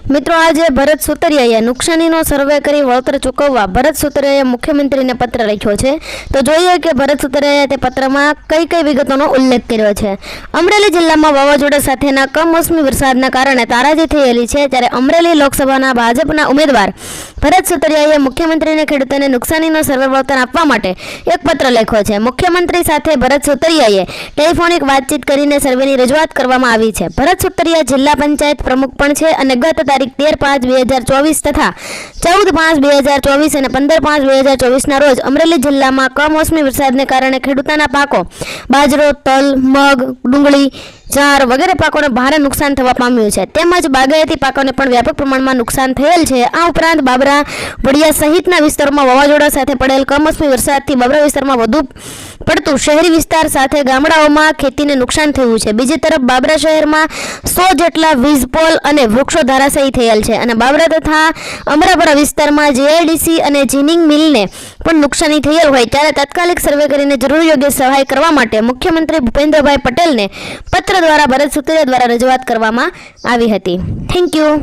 મિત્રો, આજે ભરત સુતરિયાએ નુકસાનીનો સર્વે કરી વળતર ચૂકવવા ભરત સુતરિયાએ મુખ્યમંત્રીને પત્ર લખ્યો છે. તો જોઈએ કે ભરત સુતરિયાએ તે પત્રમાં કઈ કઈ વિગતોનો ઉલ્લેખ કર્યો છે. અમરેલી જિલ્લામાં વાવાઝોડા સાથેના કમોસમી વરસાદના કારણે તારાજી થયેલી છે, ત્યારે અમરેલી લોકસભાના ભાજપના ઉમેદવાર ભરત સુતરિયાએ મુખ્યમંત્રીને ખેડૂતોને નુકસાનીનો સર્વે વળતર આપવા માટે એક પત્ર લખ્યો છે. મુખ્યમંત્રી સાથે ભરત સુતરિયાએ ટેલિફોનિક વાતચીત કરીને સર્વેની રજૂઆત કરવામાં આવી છે. ભરત સુતરિયા જિલ્લા પંચાયત પ્રમુખ પણ છે અને ગત તારીખ 13/5/2024 તથા 14/5/2024 અને 15/5/2024 રોજ અમરેલી જિલ્લામાં કમોસમી વરસાદને કારણે ખેડૂતોના પાકો બાજરો, તલ, મગ, ડુંગળી, ચાર વગેરે પાકોને ભારે નુકસાન થવા પામ્યું છે. તેમજ બાગાયતી પાકોને પણ વ્યાપક પ્રમાણમાં નુકસાન થયેલ છે. આ ઉપરાંત બાબરા, વડિયા સહિતના વિસ્તારોમાં વાવાઝોડા સાથે પડેલ કમોસમી વરસાદથી બાબરા વિસ્તારમાં વધુ પડતું શહેરી વિસ્તાર સાથે ગામડાઓમાં ખેતીને નુકસાન થયું છે. બીજી તરફ બાબરા શહેરમાં 100 જેટલા વીજપોલ અને વૃક્ષો ધરાશાયી થયેલ છે અને બાબરા તથા અમરાપરા વિસ્તારમાં જીઆઈડીસી અને જીનિંગ મિલને પણ નુકસાની થયેલ હોય, ત્યારે તાત્કાલિક સર્વે કરીને જરૂરી યોગ્ય સહાય કરવા માટે મુખ્યમંત્રી ભૂપેન્દ્રભાઈ પટેલને પત્ર દ્વારા ભરત સુતરિયા દ્વારા રજૂઆત કરવામાં આવી હતી. Thank you.